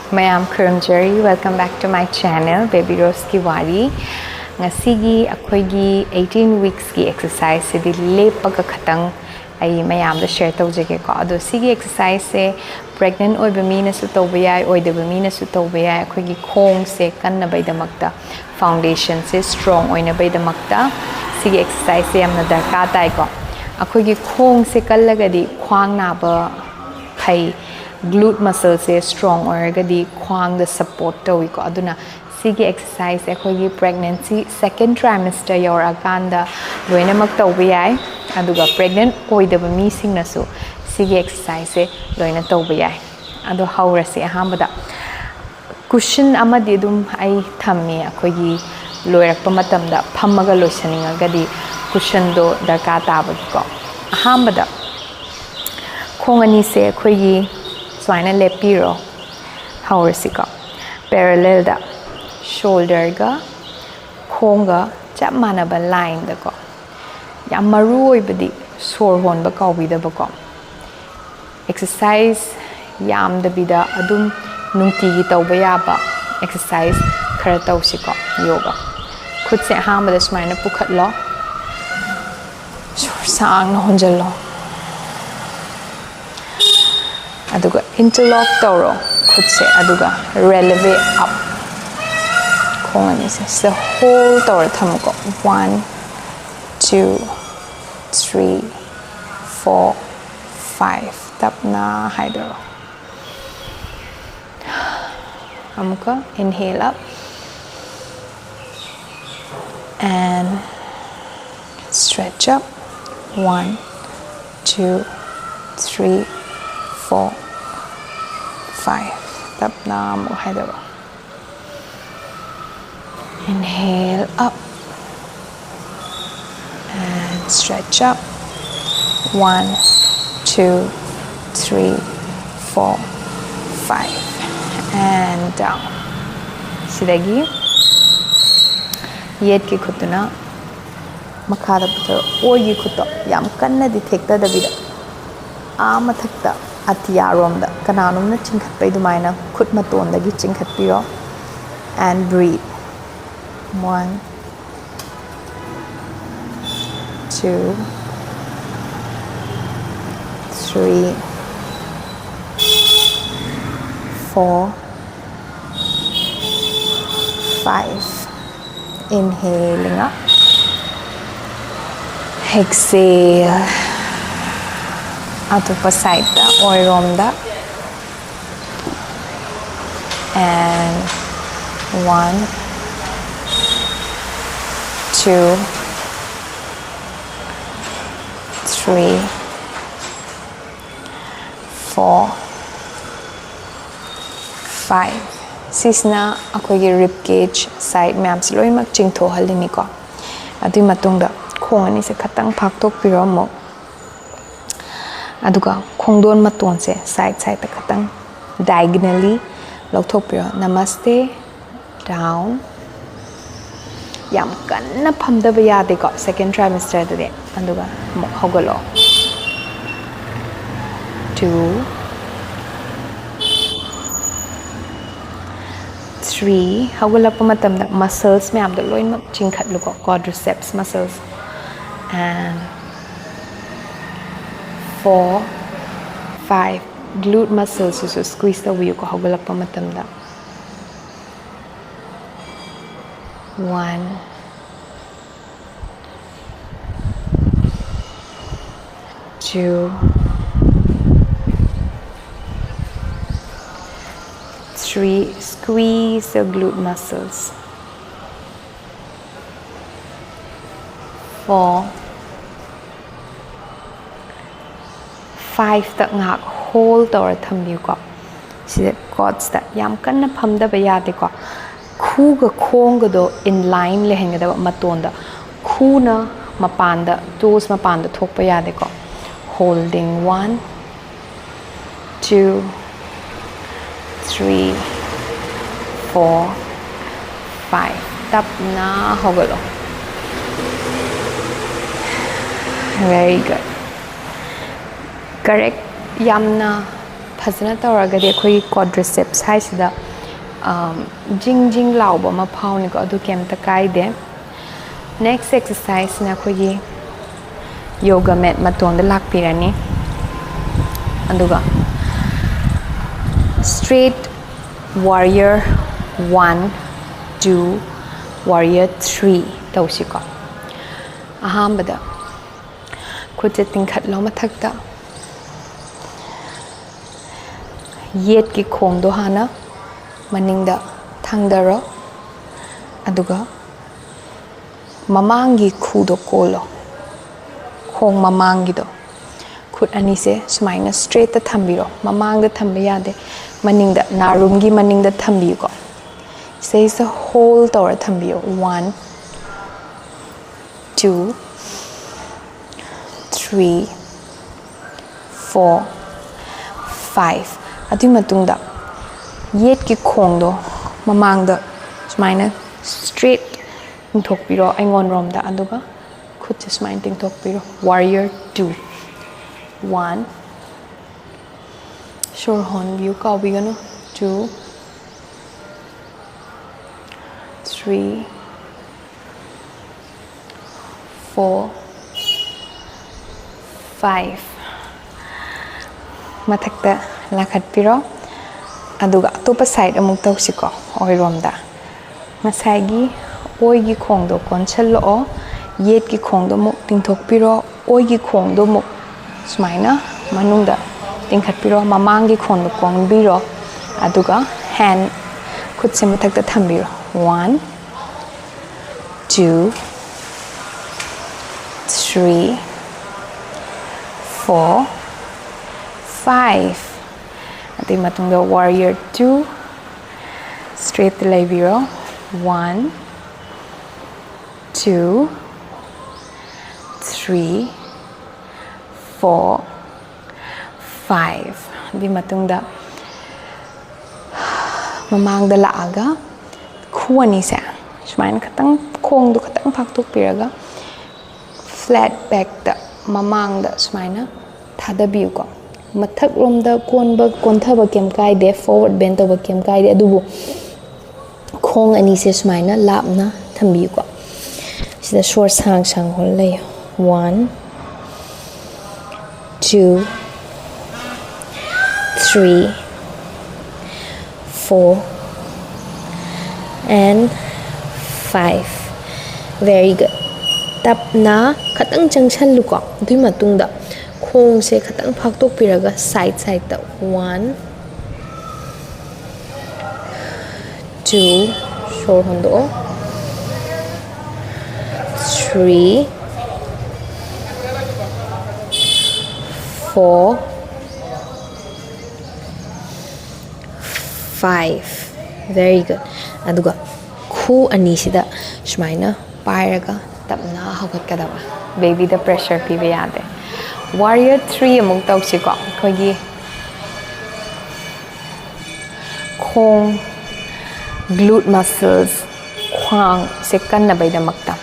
Mayam Kurumjari, welcome back to my channel, Baby Rose ki wari. Ngasigi akoigi 18 weeks ki exercise se di lepaga khatang ai mayam da share tawjege ko ado sigi exercise se pregnant oiba mi na su tawba yai oidaba mi na su tawba yai akoigi khong se kanna bai damakta foundation se strong oina bai damakta sigi exercise se amna darka tai ko akoigi khong se kallagadi khwang na ba phai glute muscle se strong oiragadi khwang da support tawi ko aduna sigi exercise akoigi pregnancy second trimester yauraganda loinamak tawba yai aduga pregnant oidaba mi singna su sigi exercise se loina tawba yai ado haurasi ahambada cushion amadi dum ai thammi akoigi loirakpa matamda phammaga loisaningagadi cushion do darka tabagi ko ahambada khongani se akoigi swaina lepiro haurasi ko parallel da shoulder ga khonga chap manaba line da ko yam maru oibadi sor honba kawbida ko exercise yam da bida adum nungti gi tawba yaba exercise khara tawsi ko yoga khud se hamba da smaina pukhat lo sor sang na honjalo aduga interlock tawro khud se aduga releve up khongani se the whole tawra thamko 1 2 3 4 5 tapna haidaro amuka inhale up and stretch up 1 2 3 4 5 tapna amuka haidaro inhale up and stretch up 1 2 3 4 5 and down sidagi yet ki khutuna makhada putar oyi khuto yam kanna di thekta da bida ama thakta atiya romda kananum na chingkhat pai dumaina khut maton dagi chingkhat piro and breathe 1 2 3 4 5 inhaling up exhale out of a side da oirom and 1 2 3 4 5 sisna akoigi rib cage side ma'am se loi mak chingtho halini ko adui matungda khong ani se khatang phak tok piro mo aduga khongdon maton se side side ta khatang diagonally lokthok piro namaste down yam kanna phamda ba yade ko second trimester de aduga mo hogalo 2 3 hawala pa matam da muscles me am da loin mak chingkhat lu ko quadriceps muscles and 4 5 glute muscles so squeeze the wheel ko hawala pa matam da 1 2 3 squeeze the glute muscles 4 5 tak ngak hold or thambiu ko si quads ta yam kanna phamda ba ya de ko khu ga khong ga do in line le henga da maton da khu na mapan da toes mapan da thok pa ya de ko holding 1 2 3 4 5 tap na hogalo very good correct yamna ꯐꯖꯅ ꯇꯧꯔꯒꯗꯤ ꯑꯩꯈꯣꯏꯒꯤ quadriceps ꯍꯥꯏꯁꯤꯗ ꯖꯤꯡ ꯖꯤꯡ ꯂꯥꯎꯕ ꯑꯃ ꯐꯥꯎꯅꯤꯀꯣ ꯑꯗꯨ ꯀꯩꯝꯇ ꯀꯥꯏꯗꯦ next exercise ꯁꯤꯅ ꯑꯩꯈꯣꯏꯒꯤ yoga mat ꯃꯇꯣꯟꯗ ꯂꯥꯛꯄꯤꯔꯅꯤ ꯑꯗꯨꯒ straight warrior 1 2 warrior 3 ꯇꯧꯁꯤꯀꯣ ꯑꯍꯥꯟꯕꯗ ꯈꯨꯠꯁꯦ ꯇꯤꯡꯈꯠꯂꯣ ꯃꯊꯛꯇ ꯌꯦꯠꯀꯤ ꯈꯣꯡꯗꯣ ꯍꯥꯟꯅ ꯃꯅꯤꯡꯗ ꯊꯥꯡꯗꯔꯣ ꯑꯗꯨꯒ ꯃꯃꯥꯡꯒꯤ ꯈꯨꯗꯣ ꯀꯣꯜꯂꯣ ꯈꯣꯡ ꯃꯃꯥꯡꯒꯤꯗꯣ ꯈꯨꯠ ꯑꯅꯤꯁꯦ ꯁꯨꯃꯥꯏꯅ ꯁꯇ꯭ꯔꯦꯠꯇ ꯊꯝꯕꯤꯔꯣ ꯃꯃꯥꯡꯗ ꯊꯝꯕ ꯌꯥꯗꯦ ꯃꯅꯤꯡꯗ ꯅꯥꯔꯨꯝꯒꯤ ꯃꯅꯤꯡꯗ ꯊꯝꯕꯤꯌꯨꯀꯣ ꯁꯤꯁꯦ ꯍꯣꯜ ꯇꯧꯔ ꯊꯝꯕꯤꯌꯣ 1 2 3 4 5 ꯑꯗꯨꯒꯤ ꯃꯇꯨꯡꯗ ꯌꯦꯠꯀꯤ ꯈꯣꯡꯗꯣ ꯃꯃꯥꯡꯗ ꯁꯨꯃꯥꯏꯅ ꯁꯇ꯭ꯔꯦꯠ ꯇꯤꯡꯊꯣꯛꯄꯤꯔꯣ ꯑꯩꯉꯣꯟꯔꯣꯝꯗ ꯑꯗꯨꯒ ꯈꯨꯠꯁꯦ ꯁꯨꯃꯥꯏꯅ ꯇꯤꯡꯊꯣꯛꯄꯤꯔꯣ warrior 2 1 ꯁꯣꯔ ꯍꯣꯟꯕꯤꯌꯨ ꯀꯥꯎꯕꯤꯒꯅꯨ 2 3 4 5 ꯃꯊꯛꯇ ꯂꯥꯈꯠꯄꯤꯔꯣ ꯑꯗꯨꯒ ꯑꯇꯣꯞꯄ ꯁꯥꯏꯗ ꯑꯃꯨꯛ ꯇꯧꯁꯤꯀꯣ ꯑꯣꯏꯔꯣꯝꯗ ꯉꯁꯥꯏꯒꯤ ꯑꯣꯏꯒꯤ ꯈꯣꯡꯗꯣ ꯀꯣꯟꯁꯤꯜꯂꯛꯑꯣ ꯌꯦꯠꯀꯤ ꯈꯣꯡꯗꯣ ꯑꯃꯨꯛ ꯇꯤꯡꯊꯣꯛꯄꯤꯔꯣ ꯑꯣꯏꯒꯤ ꯈꯣꯡꯗꯣ ꯑꯃꯨꯛ ꯁꯨꯃꯥꯏꯅ ꯃꯅꯨꯡꯗ ꯇꯤꯡꯈꯠꯄꯤꯔꯣ ꯃꯃꯥꯡꯒꯤ ꯈꯣꯡꯗꯣ ꯀꯣꯟꯕꯤꯔꯣ ꯑꯗꯨꯒ ꯍꯦꯟ ꯈꯨꯠꯁꯦ ꯃꯊꯛꯇ ꯊꯝꯕꯤꯔꯣ 1 2 3 4 5 ꯑꯗꯨꯒꯤ ꯃꯇꯨꯡꯗ warrior 2 straight ꯂꯩꯕꯤꯔꯣ 1 2 3 4 5 ꯑꯗꯨꯒꯤ ꯃꯇꯨꯡꯗ ꯃꯃꯥꯡꯗ ꯂꯥꯛꯑꯒ ꯈꯨ ꯑꯅꯤꯁꯦ ꯁꯨꯃꯥꯏꯅ ꯈꯇꯪ ꯈꯣꯡꯗꯣ ꯈꯇꯪ ꯐꯥꯛꯇꯣꯛꯄꯤꯔꯒ flat backꯇ ꯃꯃꯥꯡꯗ ꯁꯨꯃꯥꯏꯅ ꯊꯥꯗꯕꯤꯌꯨꯀꯣ ꯃꯊꯛꯂꯣꯝꯗ ꯀꯣꯟꯊꯕ ꯀꯩꯝ ꯀꯥꯏꯗꯦ forward bend ꯇꯧꯕ ꯀꯩꯝ ꯀꯥꯏꯗꯦ ꯑꯗꯨꯕꯨ ꯈꯣꯡ ꯑꯅꯤꯁꯦ ꯁꯨꯃꯥꯏꯅ ꯂꯥꯞꯅ ꯊꯝꯕꯤꯌꯨꯀꯣ sida short sang sang hol lay 1 2 3 4 and 5 very good tapna khatang changchalluko adui matungda khong se khatang phaktok piraga side side ta 1 2 shor hondo 3 4 5 very good aduga khu ani sida sumaina pairaga tapna haugatkadaba baby da pressure piba yade warrior 3 amuk tausiko khogi khong glute muscles khwang se kannabai da makta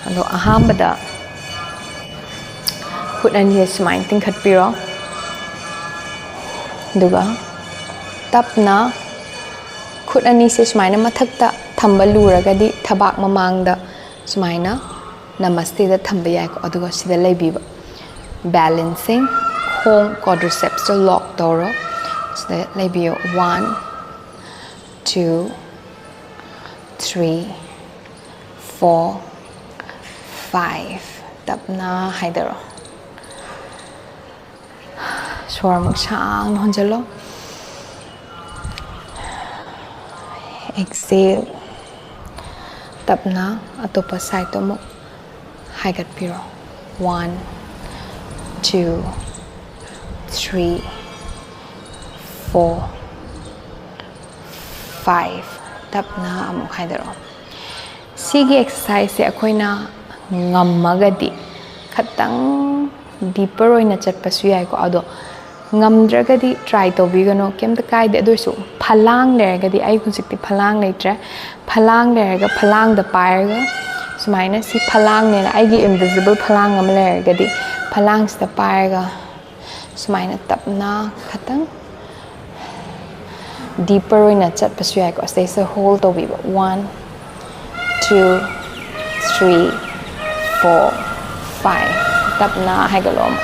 ado ahambada khut ani sumain tingkhatpiro duga tapna khut ani se sumaina mathakta thamba luragadi thabak mamangda sumaina namaste da thamba yai ko aduga sida leibiba balancing khong quadriceps to lock toro sida leibiyo 1 2 3 4 5 tapna haidaro swar mak sang honjalo exhale tapna atopa side to mo haigat piro 1 2 3 4 5 tapna amuk haidaro sigi exercise se akoina ngammagadi khatang deeper oina chatpasu yai ko ado ngamdragadi try to bigano kemta kaide adosu phalang leragadi ai hujikti phalang leitre phalang leraga phalang da pairaga sumaina si phalang ne ai gi invisible phalang am leragadi phalang sta pairaga sumaina tapna khatang deeper oina chatpasu yai ko stay so hold to be 1 2 3 4 5 tapna haigalom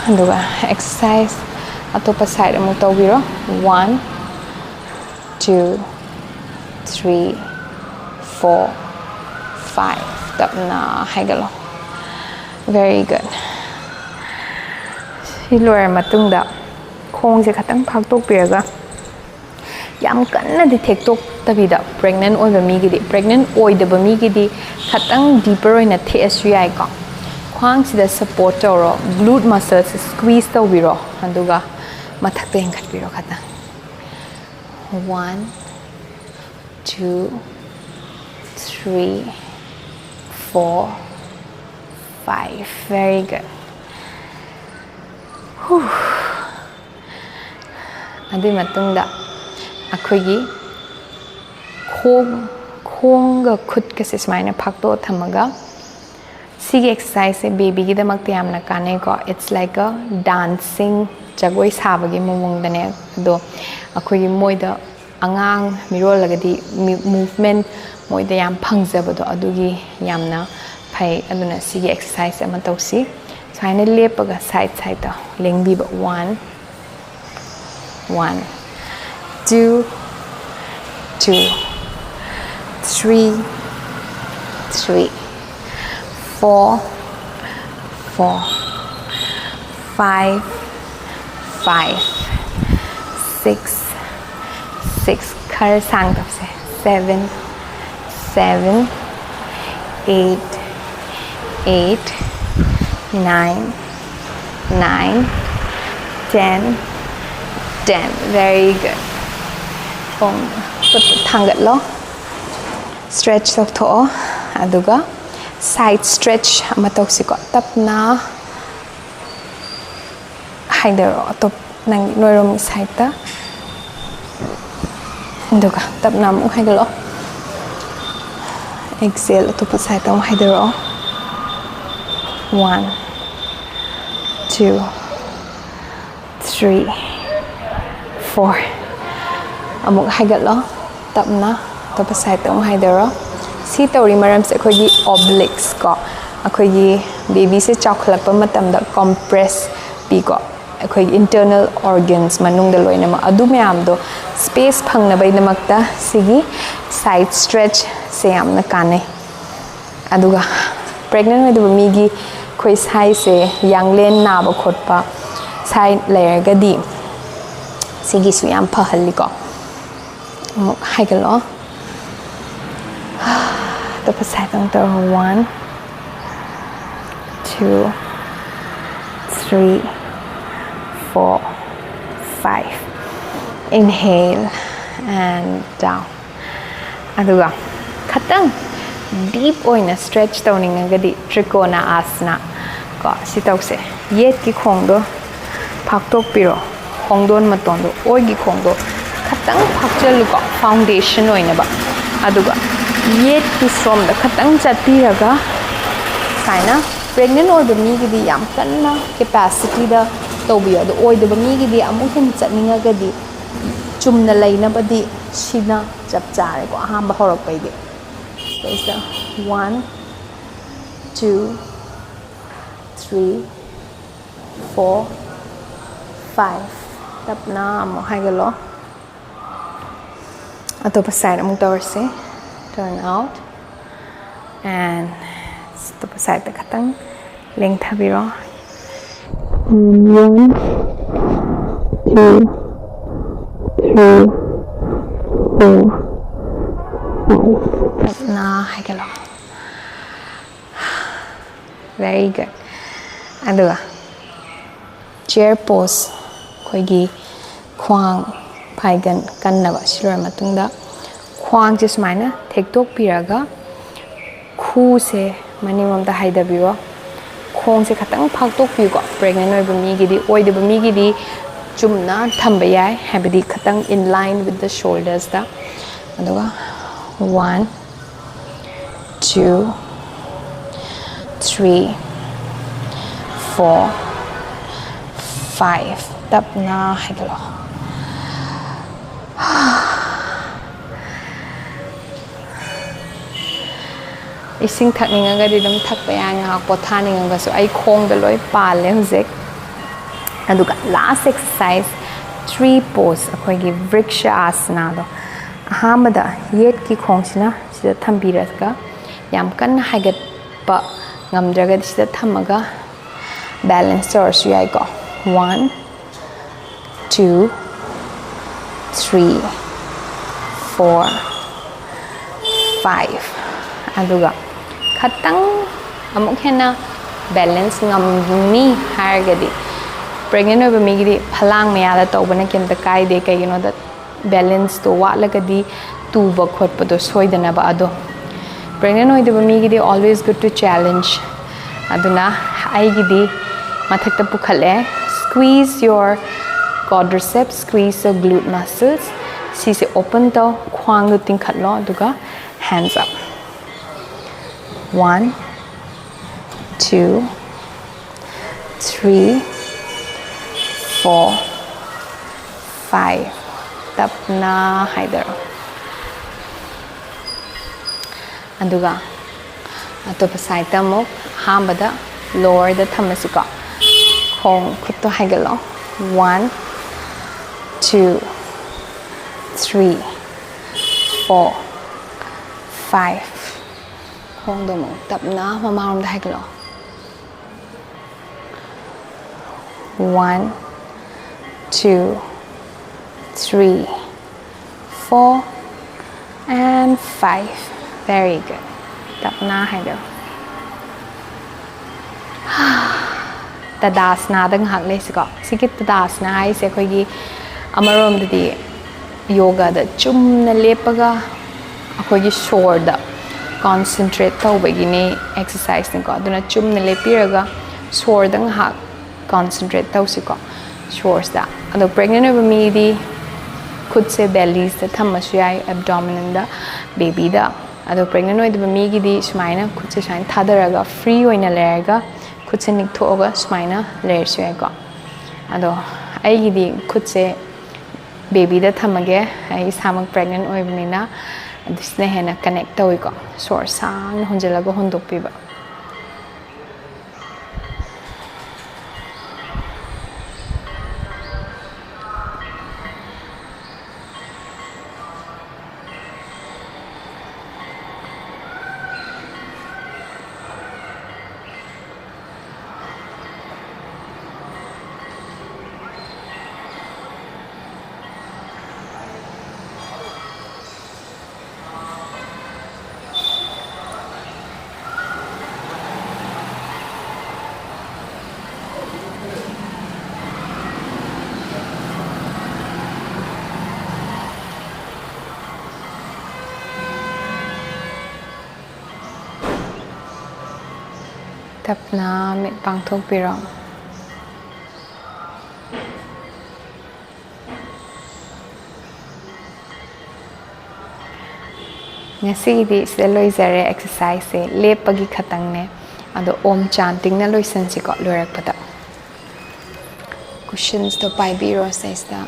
aduga exercise atopa side amu tawbiro 1 2 3 4 5 tapna haigalom very good si lower matungda khong se khatang phak tok piraga yam kanna di thek tok tabida pregnant oiba mi gidi pregnant oidaba mi gidi khatang deeper oina the asu yai ko khwang sida support tawro glute muscles squeeze tawbiro aduga mathak te khat biro khatang 1 2 3 4 5 very good adui matungda akhoi khong khut ka se smaina phakto thamaga sige exercise baby gi damak te amna kane ko it's like a dancing jagoi sabagi mumung dane do akhoi moida angang mirol lagadi movement moida yam phangjabado adugi yamna phai aduna sige exercise ama tausi saina lepaga side side ta lengbi ba 1 2 2 3 3 4 4 5 5 6 6 khar sang tap se 7 7 8 8 9 9 10 10 very good thangat lo stretch tok tho aduga side stretch amatok siko tapna haidero top nang noirom side ta aduga tapna mu haidelo exhale to side ta haidero 1 2 3 4 amuk haigat lo tapna to pasai ta haidero si tawri maram se khoi gi obliques ko akhoi gi baby se chawkhlakpa matam da compress pi ko akhoi internal organs manung da loina ma adu myam do space phangna bai namakta sigi side stretch se amna kane aduga pregnant with mi gi khoi sai se yanglen na ba khotpa sai layer ga di sigi su yam phahalli ko haigalo to pasai tang to 1 2 3 4 5 inhale and down aduga khatang deep oina stretch tawning agadi Trikonasana ko si tawse yet ki khong do phaktok piro khongdon maton do oi gi khong do khatang phakchal ko foundation oina ba aduga yet ki from the khatang chatiraga saina pregnant or the mi gi yam kanna capacity da tawbiyo do oi the mi gi amu hin chatninga gadi chumna laina badi sina chap chare ko ham ba horok pai de so 1 2 3 4 5 tapna mo haigalo atopa side among tawse turn out and atopa side ta khatang leng thabiro 1 2 3 4 tapna haigalo very good aduga chair pose khoi khwang phaigan kannaba silor matungda khwang je sumaina thektok piraga khu se manimam da haidabiro khong se khatang phaktok pi ko pregnant oi bami gidi oi de bami gidi chumna thamba yai habidi khatang in line with the shoulders da aduga 1 2 3 4 5 tapna haigalo ising thakninga di dum thakpa ya nga pothaninga ga so ai khong da loi pal le hujek aduga last exercise 3 pose akhoi gi vriksha asana do ahamada yet ki khong sina sida thambiraska yam kan haigat pa ngamdraga sida thamaga balance or su yai ko 1 2 3 4 5 aduga khatang amuk hena balance ngamni hargadi pregnant over me gidi phalang maya da tawbana kemta kai de kai that balance to wa lagadi tu ba khot pa do soidana ba ado pregnant hoy de me gidi always good to challenge aduna ai gidi mathakta pukhale squeeze your quadriceps squeeze the glute muscles si se open to khwang lu ting khatlo aduga hands up 1 2 3 4 5 tapna haider aduga atopa side ta mo hambada lower da thamasiko khong khutto haigalo 1 2 3 4 5 khong do mo tapna mamarom da haigalo 1 2 3 4 and 5 very good tapna haido tadasana dang hak le siko sikit tadasana hai se khoi gi amarom di yoga da chumna lepaga akhoi gi shore da concentrate tawbagi ne exercise ne ko aduna chumna lepiraga shore dang hak concentrate tawsiko shores da ado pregnant over me di khud se bellies da thamasu yai abdomen da baby da ado pregnant over me gi di smaina khud se shain thadaraga free oina lerga khud se nik thoga smaina ler su yai ko ado ai gi di khud se baby da thamage ai samak pregnant over ni na disne hena connect tawi ko source sang honjalaga hondok piba tapna mit pangthok piro ngasi di se loizare exercise se lepagi khatang ne ado om chanting na loisan si ko lorak pada cushions to pai biro says da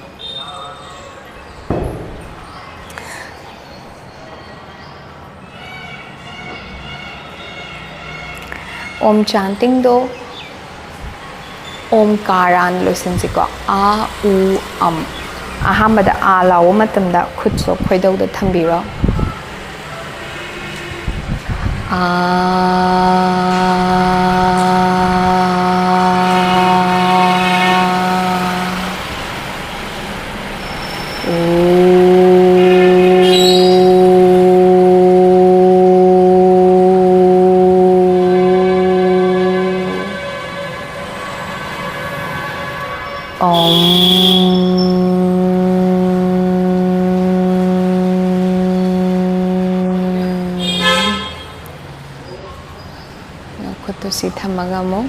om chanting do om karan loisan si ko a u am ahamada a law matamda khut so khoidau da thambiro si thamaga mo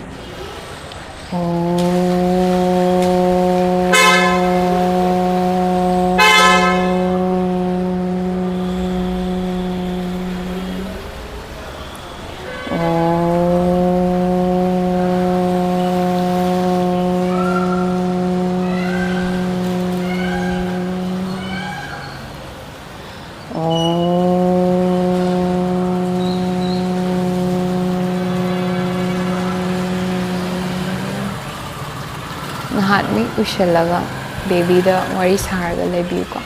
ꯉꯍꯥꯛ ꯃꯤ ꯎꯏꯁꯜꯂꯒ ꯕꯦꯕꯤꯗ ꯋꯥꯔꯤ ꯁꯥꯔꯒ ꯂꯩꯕꯤꯌꯨꯀꯣ.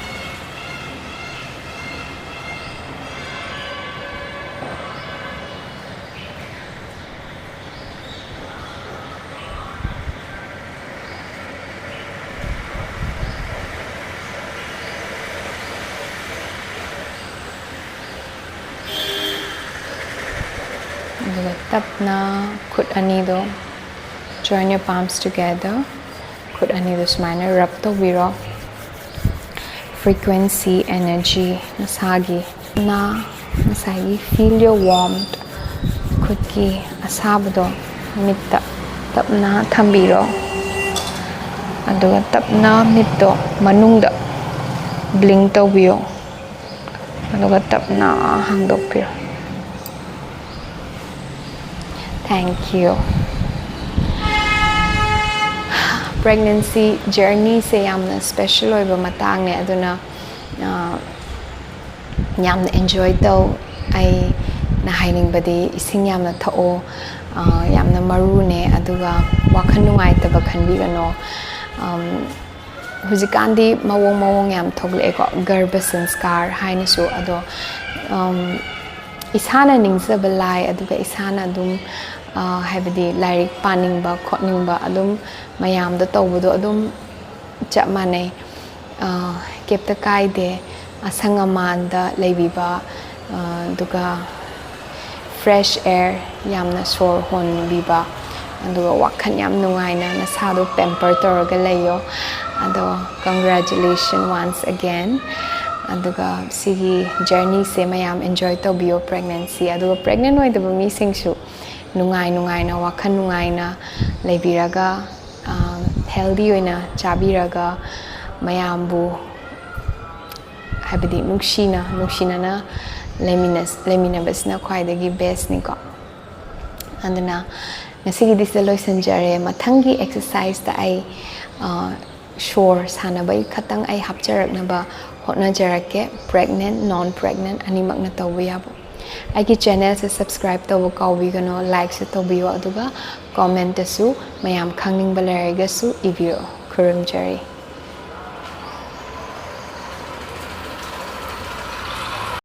ꯑꯗꯨꯒ ꯇꯞꯅ ꯈꯨꯠ ꯑꯅꯤꯗꯣ join your palms together. ꯈꯨꯠ ꯑꯅꯤꯗꯣ ꯁꯨꯃꯥꯏꯅ rub ꯇꯧꯕꯤꯔꯣ. Frequency, energy ꯅꯁꯥꯒꯤ ꯉꯁꯥꯏꯒꯤ feel your warmth. ꯈꯨꯠꯀꯤ ꯑꯁꯥꯕꯗꯣ ꯃꯤꯠꯇ ꯇꯞꯅ ꯊꯝꯕꯤꯔꯣ. ꯑꯗꯨꯒ ꯇꯞꯅ ꯃꯤꯠꯇꯣ ꯃꯅꯨꯡꯗ blink ꯇꯧꯕꯤꯌꯣ. ꯑꯗꯨꯒ ꯇꯞꯅ ꯍꯥꯡꯗꯣꯛꯄꯤꯔꯣ. Thank you. Pregnancy journey se yamna special oiba matang ne aduna yamna enjoy tau ai na haining badi ising yamna thao yamna maru ne aduga wakhan nungai taba khanbi gano hujikandi mawong yam thogle ko garba sanskar haina su ado isana ningzaba lai aduga isana adum haibadi lairik paningba khotningba adum mayamda tawbudo adum chap manai kepta kaide asang amanda leibiba duga fresh air yamna sor hon biba aduga wakhan yam nungaina nasado pamper toroga leyo ado congratulations once again. Aduga sigi journey se mayam enjoy tawbiyo pregnancy aduga pregnant oidaba mi singsu nungai na wakhan nungai na leibiraga healthy oina chabiraga mayambu habidi nuksina na leminabasna khwaidagi best ni ko andana ngasigi disda loisanjare mathangi exercise ta ai shore sanabai khatang ai hapcharaknaba hotnajarake pregnant non pregnant animak na tawba yabo. Aiki channel se subscribe tawba kawbigano like se tawbiyo aduga comment su mayam khangning balarega su ibiro kurum jari.